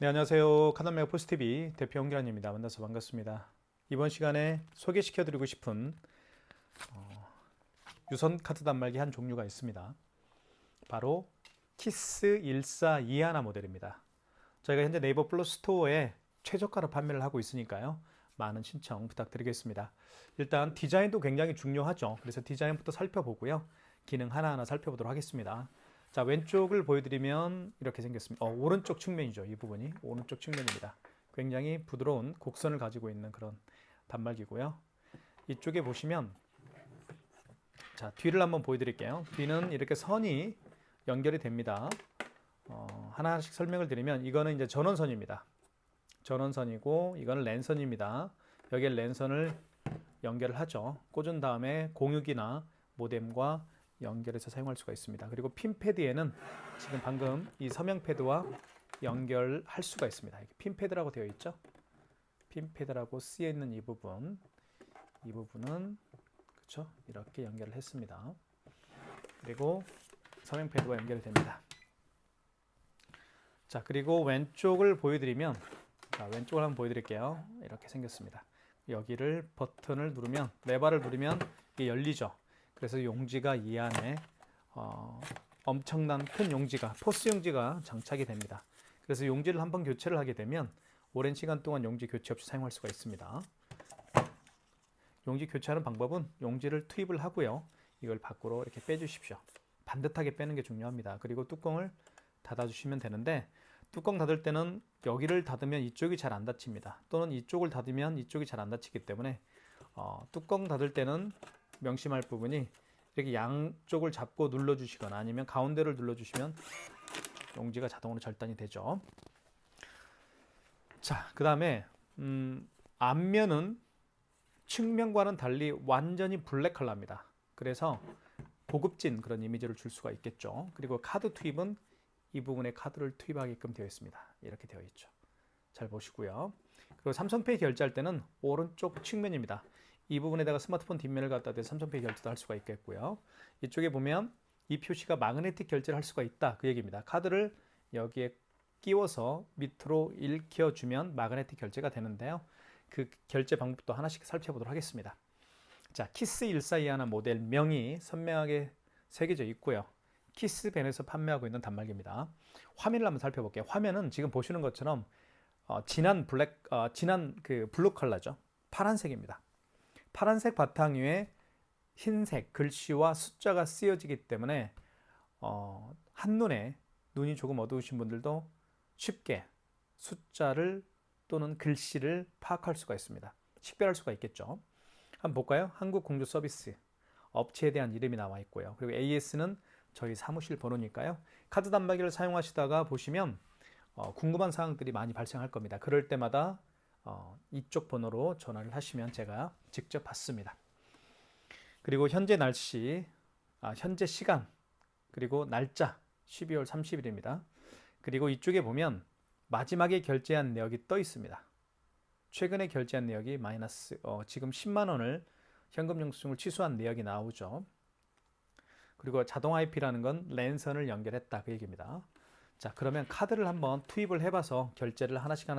네, 안녕하세요. 카나메가 포스TV 대표 홍기란입니다. 만나서 반갑습니다. 이번 시간에 소개시켜드리고 싶은 유선 카드 단말기 한 종류가 있습니다. 바로 키스 1421 모델입니다. 저희가 현재 네이버 플러스 스토어에 최저가로 판매를 하고 있으니까요. 많은 신청 부탁드리겠습니다. 일단 디자인도 굉장히 중요하죠. 그래서 디자인부터 살펴보고요. 기능 하나하나 살펴보도록 하겠습니다. 자, 왼쪽을 보여드리면 이렇게 생겼습니다. 오른쪽 측면이죠. 이 부분이 오른쪽 측면입니다. 굉장히 부드러운 곡선을 가지고 있는 그런 단말기고요. 이쪽에 보시면 자, 뒤를 한번 보여드릴게요. 뒤는 이렇게 선이 연결이 됩니다. 하나씩 설명을 드리면 이거는 이제 전원선입니다. 전원선이고 이거는 랜선입니다. 여기에 랜선을 연결을 하죠. 꽂은 다음에 공유기나 모뎀과 연결해서 사용할 수가 있습니다. 그리고 핀 패드에는 지금 방금 이 서명 패드와 연결할 수가 있습니다. 이렇게 핀 패드라고 되어 있죠. 핀 패드라고 쓰여 있는 이 부분은 그렇죠. 이렇게 연결을 했습니다. 그리고 서명 패드와 연결이 됩니다. 자, 그리고 왼쪽을 보여드리면 왼쪽을 한번 보여드릴게요. 이렇게 생겼습니다. 여기를 버튼을 누르면 레버를 누르면 이게 열리죠. 그래서 용지가 이 안에 엄청난 큰 용지가 포스 용지가 장착이 됩니다. 그래서 용지를 한번 교체를 하게 되면 오랜 시간 동안 용지 교체 없이 사용할 수가 있습니다. 용지 교체하는 방법은 용지를 투입을 하고요. 이걸 밖으로 이렇게 빼주십시오. 반듯하게 빼는 게 중요합니다. 그리고 뚜껑을 닫아주시면 되는데 뚜껑 닫을 때는 여기를 닫으면 이쪽이 잘 안 닫힙니다. 또는 이쪽을 닫으면 이쪽이 잘 안 닫히기 때문에 뚜껑 닫을 때는 명심할 부분이 이렇게 양쪽을 잡고 눌러주시거나 아니면 가운데를 눌러주시면 용지가 자동으로 절단이 되죠. 자, 그 다음에 앞면은 측면과는 달리 완전히 블랙 컬러입니다. 그래서 고급진 그런 이미지를 줄 수가 있겠죠. 그리고 카드 투입은 이 부분에 카드를 투입하게끔 되어 있습니다. 이렇게 되어 있죠. 잘 보시고요. 그리고 삼성페이 결제할 때는 오른쪽 측면입니다. 이 부분에다가 스마트폰 뒷면을 갖다 대서 삼성페이 결제도 할 수가 있겠고요. 이쪽에 보면 이 표시가 마그네틱 결제를 할 수가 있다. 그 얘기입니다. 카드를 여기에 끼워서 밑으로 읽혀주면 마그네틱 결제가 되는데요. 그 결제 방법도 하나씩 살펴보도록 하겠습니다. 자, 키스 1421 모델 명이 선명하게 새겨져 있고요. 키스벤에서 판매하고 있는 단말기입니다. 화면을 한번 살펴볼게요. 화면은 지금 보시는 것처럼 진한 그 블루 컬러죠. 파란색입니다. 파란색 바탕 위에 흰색 글씨와 숫자가 쓰여지기 때문에 한눈에 눈이 조금 어두우신 분들도 쉽게 숫자를 또는 글씨를 파악할 수가 있습니다. 식별할 수가 있겠죠. 한번 볼까요? 한국공조서비스 업체에 대한 이름이 나와 있고요. 그리고 AS는 저희 사무실 번호니까요. 카드 단말기를 사용하시다가 보시면 궁금한 사항들이 많이 발생할 겁니다. 그럴 때마다 이쪽 번호로 전화를 하시면 제가 직접 받습니다. 그리고 현재 날씨, 현재 시간, 그리고 날짜 12월 30일입니다. 그리고 이쪽에 보면 마지막에 결제한 내역이 떠 있습니다. 최근에 결제한 내역이 마이너스 지금 10만 원을 현금 영수증을 취소한 내역이 나오죠. 그리고 자동 IP라는 건 랜선을 연결했다 그 얘기입니다. 자, 그러면 카드를 한번 투입을 해봐서 결제를 하나씩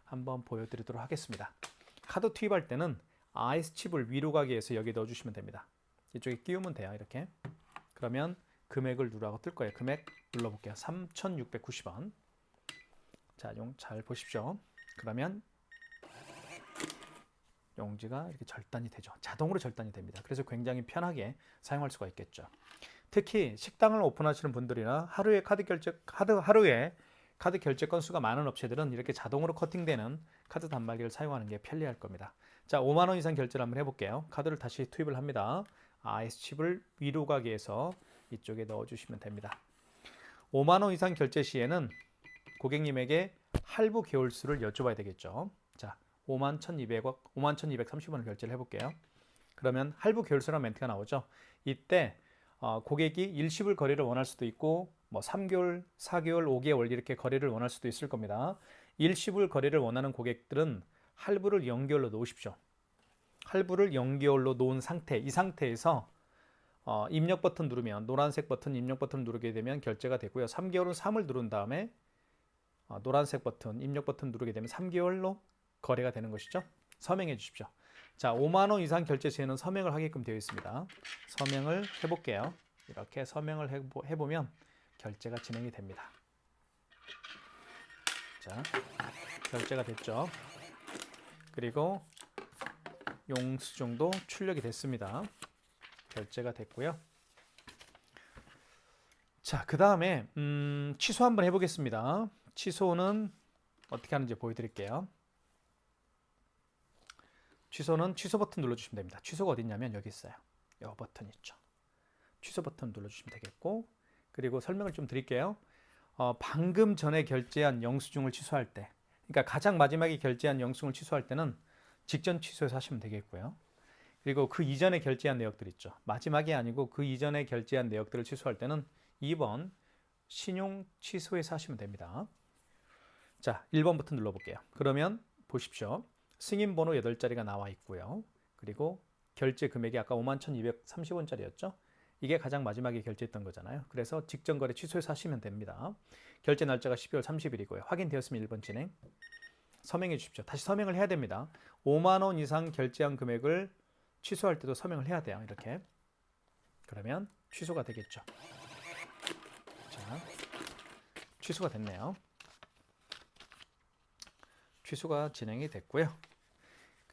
한번 보여드리도록 하겠습니다. 카드 투입할 때는 IS 칩을 위로 가기 위해서 여기 넣어주시면 됩니다. 이쪽에 끼우면 돼요. 이렇게. 그러면 금액을 누르라고 뜰 거예요. 금액 눌러볼게요. 3,690원. 자, 잘 보십시오. 그러면 용지가 이렇게 절단이 되죠. 자동으로 절단이 됩니다. 그래서 굉장히 편하게 사용할 수가 있겠죠. 특히 식당을 오픈하시는 분들이나 하루에 카드 결제 건수가 많은 업체들은 이렇게 자동으로 커팅되는 카드 단말기를 사용하는 게 편리할 겁니다. 자, 5만 원 이상 결제를 한번 해볼게요. 카드를 다시 투입을 합니다. IS 칩을 위로 가기 위해서 이쪽에 넣어주시면 됩니다. 5만 원 이상 결제 시에는 고객님에게 할부 개월수를 여쭤봐야 되겠죠. 자, 51,230원을 결제를 해볼게요. 그러면 할부 개월수라는 멘트가 나오죠. 이때 고객이 일시불 거래를 원할 수도 있고 뭐 3개월, 4개월, 5개월 이렇게 거래를 원할 수도 있을 겁니다. 일시불 거래를 원하는 고객들은 할부를 0개월로 놓으십시오. 할부를 0개월로 놓은 상태, 이 상태에서 입력 버튼 누르면 노란색 버튼 입력 버튼을 누르게 되면 결제가 되고요. 3개월은 3을 누른 다음에 노란색 버튼, 입력 버튼 누르게 되면 3개월로 거래가 되는 것이죠. 서명해 주십시오. 자, 5만 원 이상 결제 시에는 서명을 하게끔 되어 있습니다. 서명을 해볼게요. 이렇게 서명을 해보면 결제가 진행이 됩니다. 자, 결제가 됐죠. 그리고 용수증도 출력이 됐습니다. 결제가 됐고요. 자, 그 다음에 취소 한번 해보겠습니다. 취소는 어떻게 하는지 보여드릴게요. 취소는 취소 버튼 눌러주시면 됩니다. 취소가 어디 있냐면 여기 있어요. 이 버튼 있죠. 취소 버튼 눌러주시면 되겠고, 그리고 설명을 좀 드릴게요. 방금 전에 결제한 영수증을 취소할 때, 그러니까 가장 마지막에 결제한 영수증을 취소할 때는 직전 취소해서 하시면 되겠고요. 그리고 그 이전에 결제한 내역들 있죠. 마지막이 아니고 그 이전에 결제한 내역들을 취소할 때는 2번 신용 취소해서 하시면 됩니다. 자, 1번 버튼 눌러볼게요. 그러면 보십시오. 승인 번호 8자리가 나와 있고요. 그리고 결제 금액이 아까 51,230원짜리였죠. 이게 가장 마지막에 결제했던 거잖아요. 그래서 직전 거래 취소해서 하시면 됩니다. 결제 날짜가 12월 30일이고요. 확인되었으면 1번 진행. 서명해 주십시오. 다시 서명을 해야 됩니다. 5만 원 이상 결제한 금액을 취소할 때도 서명을 해야 돼요. 이렇게. 그러면 취소가 되겠죠. 자, 취소가 됐네요. 취소가 진행이 됐고요.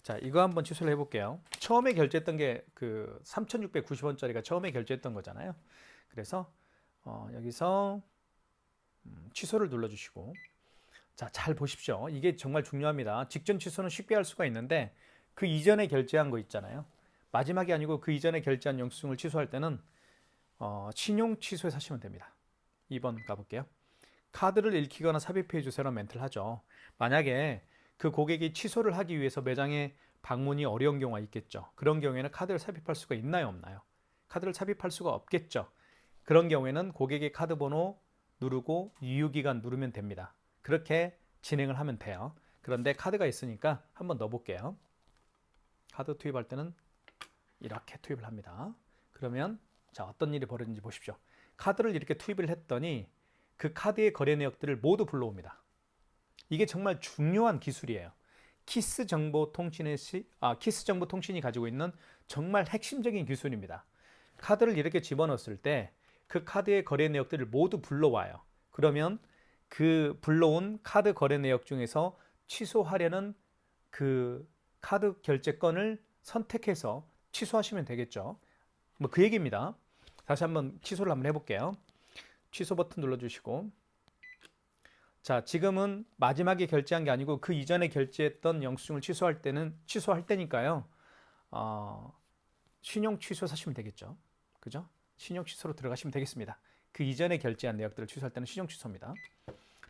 자, 이거 한번 취소를 해볼게요. 처음에 결제했던 게 그 3,690원짜리가 처음에 결제했던 거잖아요. 그래서 여기서 취소를 눌러주시고, 자, 잘 보십시오. 이게 정말 중요합니다. 직전 취소는 쉽게 할 수가 있는데 그 이전에 결제한 거 있잖아요. 마지막이 아니고 그 이전에 결제한 영수증을 취소할 때는 신용 취소해서 하시면 됩니다. 2번 가볼게요. 카드를 읽히거나 삽입해 주세요라는 멘트를 하죠. 만약에 그 고객이 취소를 하기 위해서 매장에 방문이 어려운 경우가 있겠죠. 그런 경우에는 카드를 삽입할 수가 있나요, 없나요? 카드를 삽입할 수가 없겠죠. 그런 경우에는 고객의 카드 번호 누르고 유효기간 누르면 됩니다. 그렇게 진행을 하면 돼요. 그런데 카드가 있으니까 한번 넣어볼게요. 카드 투입할 때는 이렇게 투입을 합니다. 그러면 자, 어떤 일이 벌어진지 보십시오. 카드를 이렇게 투입을 했더니 그 카드의 거래 내역들을 모두 불러옵니다. 이게 정말 중요한 기술이에요. 키스 정보 통신이 가지고 있는 정말 핵심적인 기술입니다. 카드를 이렇게 집어넣었을 때 그 카드의 거래 내역들을 모두 불러와요. 그러면 그 불러온 카드 거래 내역 중에서 취소하려는 그 카드 결제건을 선택해서 취소하시면 되겠죠. 뭐 그 얘기입니다. 다시 한번 취소를 한번 해볼게요. 취소 버튼 눌러주시고, 자, 지금은 마지막에 결제한 게 아니고 그 이전에 결제했던 영수증을 취소할 때니까요. 신용 취소해서 하시면 되겠죠. 그죠? 신용 취소로 들어가시면 되겠습니다. 그 이전에 결제한 내역들을 취소할 때는 신용 취소입니다.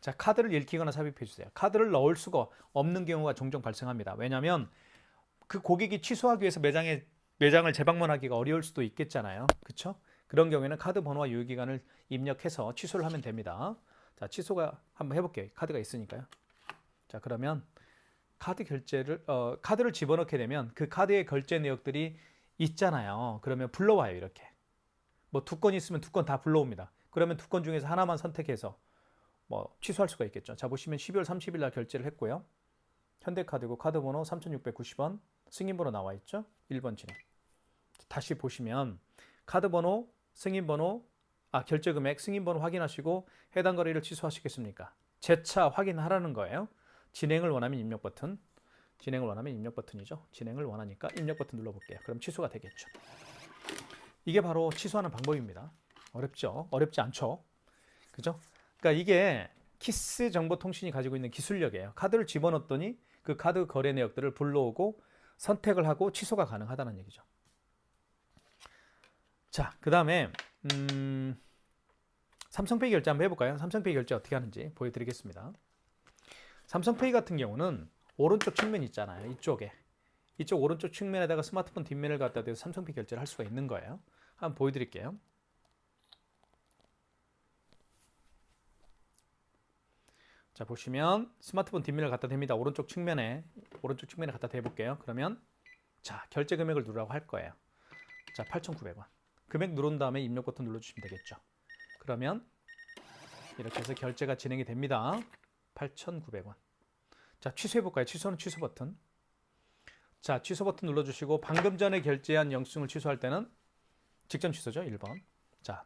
자, 카드를 읽히거나 삽입해 주세요. 카드를 넣을 수가 없는 경우가 종종 발생합니다. 왜냐하면 그 고객이 취소하기 위해서 매장을 재방문하기가 어려울 수도 있겠잖아요. 그렇죠? 그런 경우에는 카드 번호와 유효기간을 입력해서 취소를 하면 됩니다. 자, 취소가 한번 해볼게요. 카드가 있으니까요. 자, 그러면 카드를 집어넣게 되면 그 카드의 결제 내역들이 있잖아요. 그러면 불러와요. 이렇게. 뭐 2건 있으면 2건 다 불러옵니다. 그러면 2건 중에서 하나만 선택해서 뭐 취소할 수가 있겠죠. 자, 보시면 12월 30일 날 결제를 했고요. 현대카드고 카드 번호 3,690원, 승인번호 나와 있죠. 1번 진행. 다시 보시면 카드 번호, 승인번호, 결제 금액, 승인번호 확인하시고 해당 거래를 취소하시겠습니까? 재차 확인하라는 거예요. 진행을 원하면 입력 버튼. 진행을 원하면 입력 버튼이죠. 진행을 원하니까 입력 버튼 눌러볼게요. 그럼 취소가 되겠죠. 이게 바로 취소하는 방법입니다. 어렵죠? 어렵지 않죠? 그죠? 그러니까 이게 키스 정보통신이 가지고 있는 기술력이에요. 카드를 집어넣었더니 그 카드 거래 내역들을 불러오고 선택을 하고 취소가 가능하다는 얘기죠. 자, 그 다음에 삼성페이 결제 한번 해볼까요? 삼성페이 결제 어떻게 하는지 보여드리겠습니다. 삼성페이 같은 경우는 오른쪽 측면 있잖아요. 이쪽 오른쪽 측면에다가 스마트폰 뒷면을 갖다 대서 삼성페이 결제를 할 수가 있는 거예요. 한번 보여드릴게요. 자, 보시면 스마트폰 뒷면을 갖다 댑니다. 오른쪽 측면에 갖다 대볼게요. 그러면 자, 결제 금액을 누르라고 할 거예요. 자, 8,900원. 금액 누른 다음에 입력 버튼 눌러주시면 되겠죠. 그러면 이렇게 해서 결제가 진행이 됩니다. 8,900원. 자, 취소해볼까요? 취소는 취소 버튼. 자, 취소 버튼 눌러주시고 방금 전에 결제한 영수증을 취소할 때는 직전 취소죠. 1번. 자,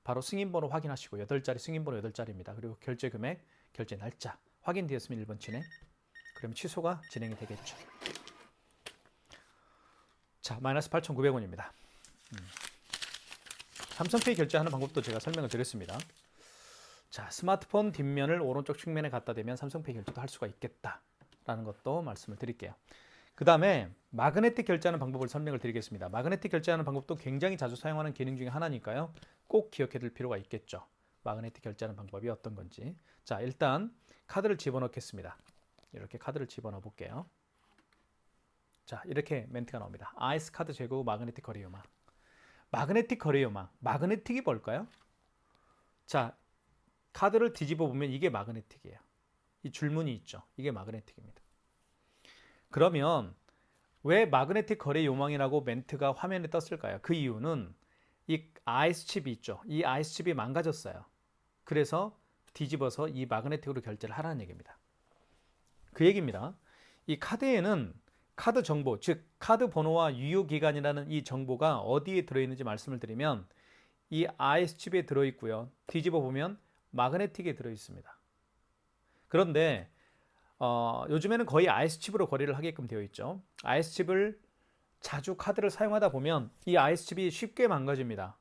바로 승인번호 확인하시고 8자리 승인번호 8자리입니다. 그리고 결제 금액, 결제 날짜 확인되었으면 1번 진행. 그러면 취소가 진행이 되겠죠. 자, 마이너스 8,900원입니다. 삼성페이 결제하는 방법도 제가 설명을 드렸습니다. 자, 스마트폰 뒷면을 오른쪽 측면에 갖다 대면 삼성페이 결제도 할 수가 있겠다라는 것도 말씀을 드릴게요. 그 다음에 마그네틱 결제하는 방법을 설명을 드리겠습니다. 마그네틱 결제하는 방법도 굉장히 자주 사용하는 기능 중에 하나니까요. 꼭 기억해 둘 필요가 있겠죠. 마그네틱 결제하는 방법이 어떤 건지. 자, 일단 카드를 집어넣겠습니다. 이렇게 카드를 집어넣어 볼게요. 자, 이렇게 멘트가 나옵니다. 아이스 카드 제거 후 마그네틱 거래 요망. 마그네틱 거래 요망. 마그네틱이 뭘까요? 자, 카드를 뒤집어 보면 이게 마그네틱이에요. 이 줄무늬 있죠. 이게 마그네틱입니다. 그러면 왜 마그네틱 거래 요망이라고 멘트가 화면에 떴을까요? 그 이유는 이 아이스 칩이 있죠. 이 아이스 칩이 망가졌어요. 그래서 뒤집어서 이 마그네틱으로 결제를 하라는 얘기입니다. 그 얘기입니다. 이 카드에는 카드 정보, 즉 카드 번호와 유효 기간이라는 이 정보가 어디에 들어있는지 말씀을 드리면 이 아이스 칩에 들어있고요. 뒤집어 보면 마그네틱에 들어있습니다. 그런데 요즘에는 거의 아이스 칩으로 거래를 하게끔 되어 있죠. 아이스 칩을 자주 카드를 사용하다 보면 이 아이스 칩이 쉽게 망가집니다.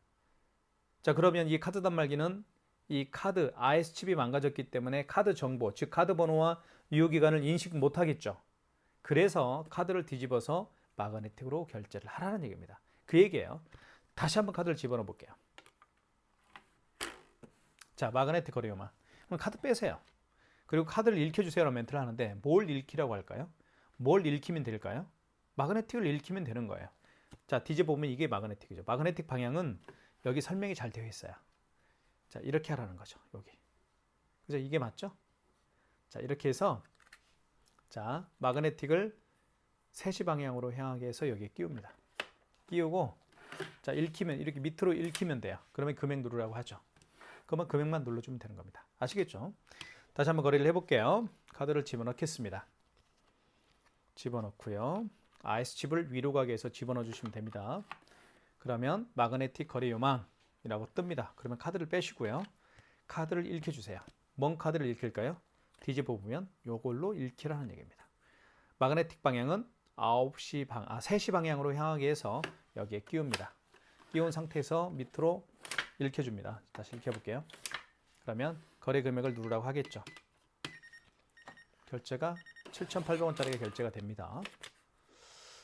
자, 그러면 이 카드 단말기는 이 카드 아이스 칩이 망가졌기 때문에 카드 정보, 즉 카드 번호와 유효 기간을 인식 못 하겠죠. 그래서 카드를 뒤집어서 마그네틱으로 결제를 하라는 얘기입니다. 그 얘기예요. 다시 한번 카드를 집어넣어 볼게요. 자, 마그네틱 거래 요망. 그럼 카드 빼세요. 그리고 카드를 읽혀주세요라는 멘트를 하는데 뭘 읽히라고 할까요? 뭘 읽히면 될까요? 마그네틱을 읽히면 되는 거예요. 자, 뒤집어보면 이게 마그네틱이죠. 마그네틱 방향은 여기 설명이 잘 되어 있어요. 자, 이렇게 하라는 거죠. 여기. 그죠? 이게 맞죠? 자, 이렇게 해서 자, 마그네틱을 3시 방향으로 향하게 해서 여기에 끼웁니다. 끼우고 자, 읽히면 이렇게 밑으로 읽히면 돼요. 그러면 금액 누르라고 하죠. 그러면 금액만 눌러주면 되는 겁니다. 아시겠죠? 다시 한번 거래를 해볼게요. 카드를 집어넣겠습니다. 집어넣고요. 아이스 칩을 위로 가게 해서 집어넣어 주시면 됩니다. 그러면 마그네틱 거래 요망이라고 뜹니다. 그러면 카드를 빼시고요. 카드를 읽혀주세요. 뭔 카드를 읽힐까요? 뒤집어 보면 이걸로 읽히라는 얘기입니다. 마그네틱 방향은 3시 방향으로 향하게 해서 여기에 끼웁니다. 끼운 상태에서 밑으로 읽혀줍니다. 다시 읽혀볼게요. 그러면 거래 금액을 누르라고 하겠죠. 결제가 7,800원짜리가 결제가 됩니다.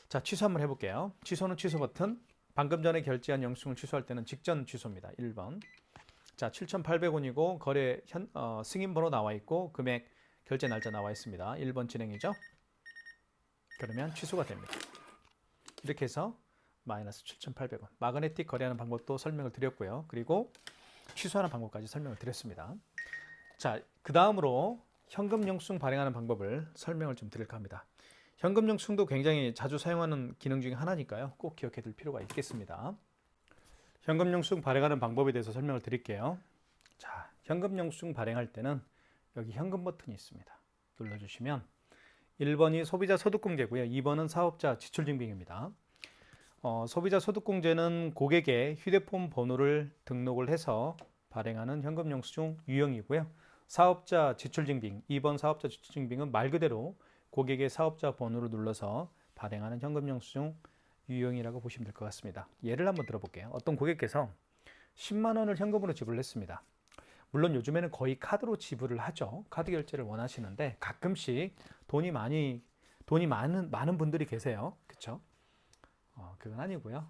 자, 취소 한번 해볼게요. 취소는 취소 버튼. 방금 전에 결제한 영수증을 취소할 때는 직전 취소입니다. 1번. 자, 7,800원이고 거래 승인 번호 나와 있고 금액 결제 날짜 나와 있습니다. 1번 진행이죠. 그러면 취소가 됩니다. 이렇게 해서 마이너스 7,800원. 마그네틱 거래하는 방법도 설명을 드렸고요. 그리고 취소하는 방법까지 설명을 드렸습니다. 자, 그 다음으로 현금 영수증 발행하는 방법을 설명을 좀 드릴까 합니다. 현금 영수증도 굉장히 자주 사용하는 기능 중에 하나니까요. 꼭 기억해 둘 필요가 있겠습니다. 현금 영수증 발행하는 방법에 대해서 설명을 드릴게요. 자, 현금 영수증 발행할 때는 여기 현금 버튼이 있습니다. 눌러주시면 1번이 소비자 소득공제고요. 2번은 사업자 지출증빙입니다. 소비자 소득공제는 고객의 휴대폰 번호를 등록을 해서 발행하는 현금 영수증 유형이고요. 사업자 지출증빙, 2번 사업자 지출증빙은 말 그대로 고객의 사업자 번호를 눌러서 발행하는 현금 영수증 유형이라고 보시면 될 것 같습니다. 예를 한번 들어볼게요. 어떤 고객께서 10만 원을 현금으로 지불을 했습니다. 물론 요즘에는 거의 카드로 지불을 하죠. 카드 결제를 원하시는데 가끔씩 돈이 많은 분들이 계세요. 그렇죠? 그건 아니고요.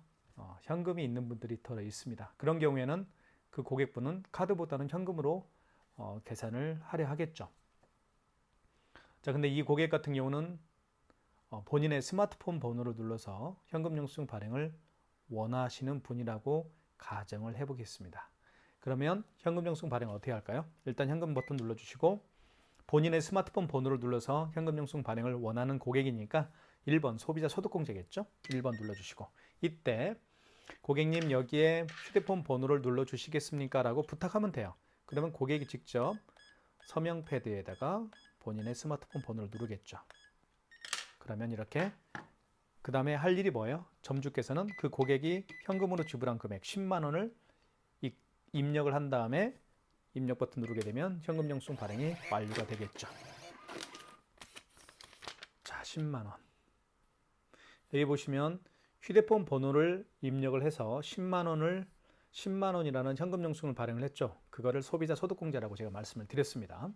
현금이 있는 분들이 더 있습니다. 그런 경우에는 그 고객분은 카드보다는 현금으로 계산을 하려 하겠죠. 자, 근데 이 고객 같은 경우는 본인의 스마트폰 번호를 눌러서 현금 영수증 발행을 원하시는 분이라고 가정을 해보겠습니다. 그러면 현금 영수증 발행 어떻게 할까요? 일단 현금 버튼 눌러주시고 본인의 스마트폰 번호를 눌러서 현금 영수증 발행을 원하는 고객이니까 1번 소비자 소득공제겠죠? 1번 눌러주시고 이때 고객님 여기에 휴대폰 번호를 눌러주시겠습니까? 라고 부탁하면 돼요. 그러면 고객이 직접 서명 패드에다가 본인의 스마트폰 번호를 누르겠죠. 그러면 이렇게 그 다음에 할 일이 뭐예요? 점주께서는 그 고객이 현금으로 지불한 금액 10만 원을 입력을 한 다음에 입력 버튼 누르게 되면 현금 영수증 발행이 완료가 되겠죠. 자, 10만 원. 여기 보시면 휴대폰 번호를 입력을 해서 10만 원이라는 현금 영수증을 발행을 했죠. 그거를 소비자 소득공제라고 제가 말씀을 드렸습니다.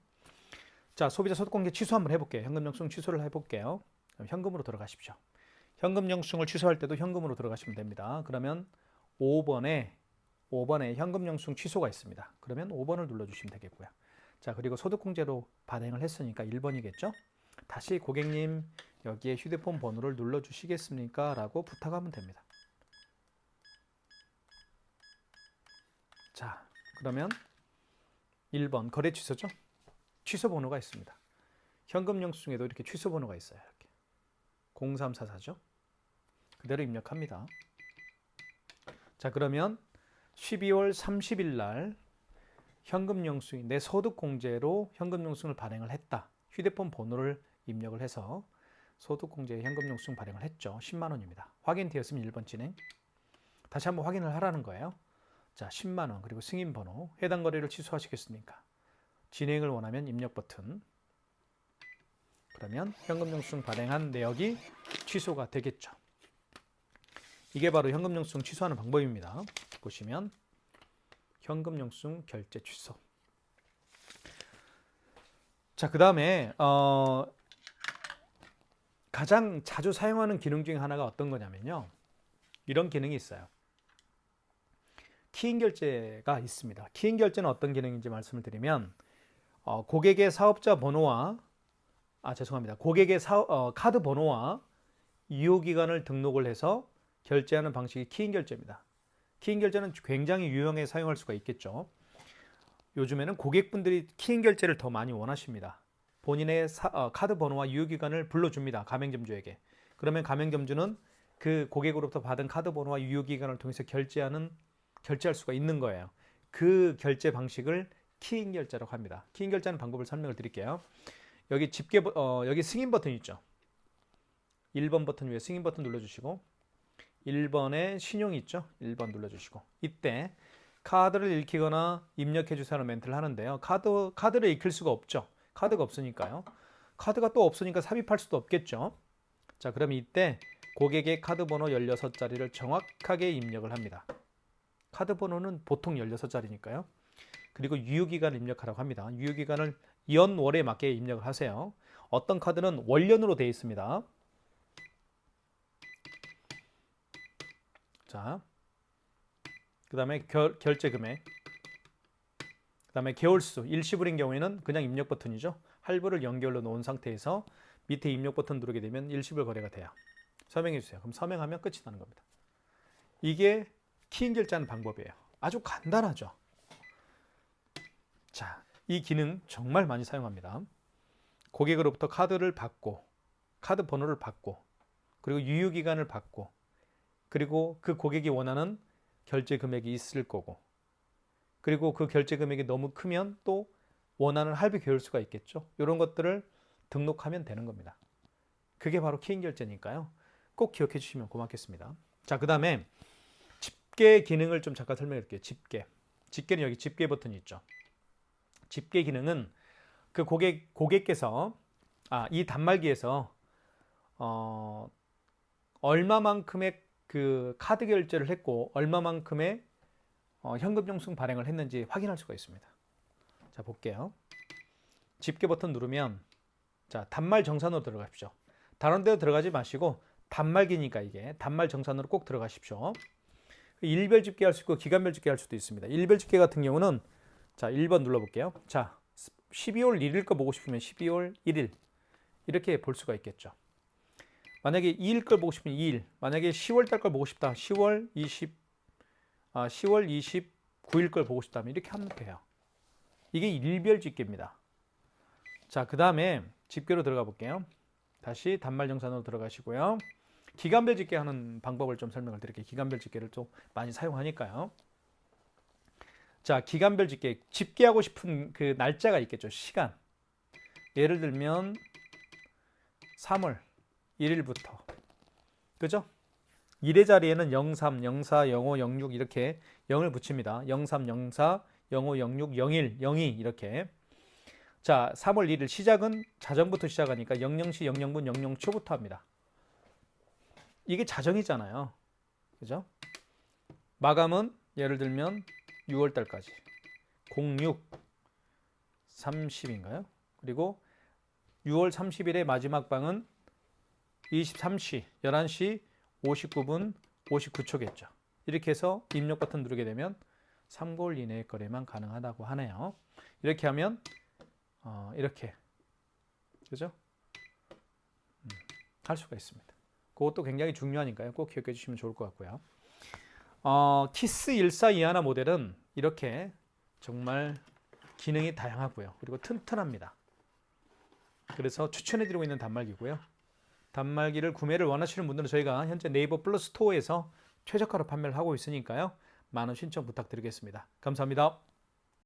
자, 소비자 소득공제 취소 한번 해볼게요. 현금 영수증 취소를 해볼게요. 그럼 현금으로 들어가십시오. 현금 영수증을 취소할 때도 현금으로 들어가시면 됩니다. 그러면 5번에 현금 영수증 취소가 있습니다. 그러면 5번을 눌러주시면 되겠고요. 자, 그리고 소득공제로 발행을 했으니까 1번이겠죠. 다시 고객님 여기에 휴대폰 번호를 눌러주시겠습니까? 라고 부탁하면 됩니다. 자, 그러면 1번 거래 취소죠. 취소 번호가 있습니다. 현금 영수증에도 이렇게 취소 번호가 있어요. 이렇게 0344죠. 그대로 입력합니다. 자, 그러면 12월 30일 날 현금 영수증, 내 소득 공제로 현금 영수증을 발행을 했다. 휴대폰 번호를 입력을 해서 소득 공제 현금 영수증 발행을 했죠. 10만 원입니다. 확인되었으면 1번 진행. 다시 한번 확인을 하라는 거예요. 자, 10만 원 그리고 승인 번호. 해당 거래를 취소하시겠습니까? 진행을 원하면 입력 버튼. 그러면 현금 영수증 발행한 내역이 취소가 되겠죠. 이게 바로 현금 영수증 취소하는 방법입니다. 보시면 현금 영수증 결제 취소. 자, 그 다음에 가장 자주 사용하는 기능 중에 하나가 어떤 거냐면요. 이런 기능이 있어요. 키인 결제가 있습니다. 키인 결제는 어떤 기능인지 말씀을 드리면 고객의 사업자 번호와 고객의 카드 번호와 유효기간을 등록을 해서 결제하는 방식이 키인 결제입니다. 키인 결제는 굉장히 유용하게 사용할 수가 있겠죠. 요즘에는 고객분들이 키인 결제를 더 많이 원하십니다. 본인의 카드 번호와 유효기간을 불러줍니다. 가맹점주에게. 그러면 가맹점주는 그 고객으로부터 받은 카드 번호와 유효기간을 통해서 결제할 수가 있는 거예요. 그 결제 방식을 키인 결제라고 합니다. 키인 결제하는 방법을 설명을 드릴게요. 여기 여기 승인 버튼 있죠. 1번 버튼 위에 승인 버튼 눌러주시고 1번에 신용이 있죠. 1번 눌러주시고 이때 카드를 읽히거나 입력해 주세요라는 멘트를 하는데요. 카드를 읽힐 수가 없죠. 카드가 없으니까요. 카드가 또 없으니까 삽입할 수도 없겠죠. 자, 그럼 이때 고객의 카드 번호 16자리를 정확하게 입력을 합니다. 카드 번호는 보통 16자리니까요. 그리고 유효기간을 입력하라고 합니다. 유효기간을 연월에 맞게 입력을 하세요. 어떤 카드는 월연으로 되어 있습니다. 자, 그 다음에 결제 금액, 그 다음에 개월수, 일시불인 경우에는 그냥 입력 버튼이죠. 할부를 연결로 놓은 상태에서 밑에 입력 버튼 누르게 되면 일시불 거래가 돼요. 서명해 주세요. 그럼 서명하면 끝이 나는 겁니다. 이게 키인 결제하는 방법이에요. 아주 간단하죠. 자, 이 기능 정말 많이 사용합니다. 고객으로부터 카드를 받고, 카드 번호를 받고, 그리고 유효기간을 받고, 그리고 그 고객이 원하는 결제 금액이 있을 거고, 그리고 그 결제 금액이 너무 크면 또 원하는 할부 개월수가 있겠죠. 이런 것들을 등록하면 되는 겁니다. 그게 바로 키인 결제니까요. 꼭 기억해 주시면 고맙겠습니다. 자, 그 다음에 집계 기능을 좀 잠깐 설명해 드릴게요. 집계는 여기 집계 버튼이 있죠. 집계 기능은 그 고객께서 이 단말기에서 얼마만큼의 그 카드 결제를 했고 얼마만큼의 현금 영수증 발행을 했는지 확인할 수가 있습니다. 자, 볼게요. 집계 버튼 누르면 자, 단말 정산으로 들어가십시오. 다른 데로 들어가지 마시고 단말기니까 이게 단말 정산으로 꼭 들어가십시오. 일별 집계할 수 있고 기간별 집계할 수도 있습니다. 일별 집계 같은 경우는 자, 1번 눌러볼게요. 자, 12월 1일 거 보고 싶으면 12월 1일 이렇게 볼 수가 있겠죠. 만약에 2일 걸 보고 싶으면 2일, 만약에 10월 달 걸 보고 싶다. 10월 29일 걸 보고 싶다면 이렇게 하면 돼요. 이게 일별 집계입니다. 자, 그 다음에 집계로 들어가 볼게요. 다시 단말 정산으로 들어가시고요. 기간별 집계하는 방법을 좀 설명을 드릴게요. 기간별 집계를 또 많이 사용하니까요. 자, 기간별 집계. 집계하고 싶은 그 날짜가 있겠죠. 시간. 예를 들면 3월 1일부터. 그죠? 1의 자리에는 03, 04, 05, 06 이렇게 0을 붙입니다. 03, 04, 05, 06, 01, 02 이렇게. 자, 3월 1일 시작은 자정부터 시작하니까 00시 00분 00초부터 합니다. 이게 자정이잖아요. 그죠? 마감은 예를 들면 6월 달까지 06 30인가요? 그리고 6월 30일의 마지막 방은 23시 11시 59분 59초겠죠. 이렇게 해서 입력 버튼 누르게 되면 3개월 이내의 거래만 가능하다고 하네요. 이렇게 하면 이렇게 그죠? 할 수가 있습니다. 그것도 굉장히 중요하니까요. 꼭 기억해 주시면 좋을 것 같고요. 키스 1421 모델은 이렇게 정말 기능이 다양하고요. 그리고 튼튼합니다. 그래서 추천해드리고 있는 단말기고요. 단말기를 구매를 원하시는 분들은 저희가 현재 네이버 플러스 스토어에서 최저가로 판매를 하고 있으니까요. 많은 신청 부탁드리겠습니다. 감사합니다.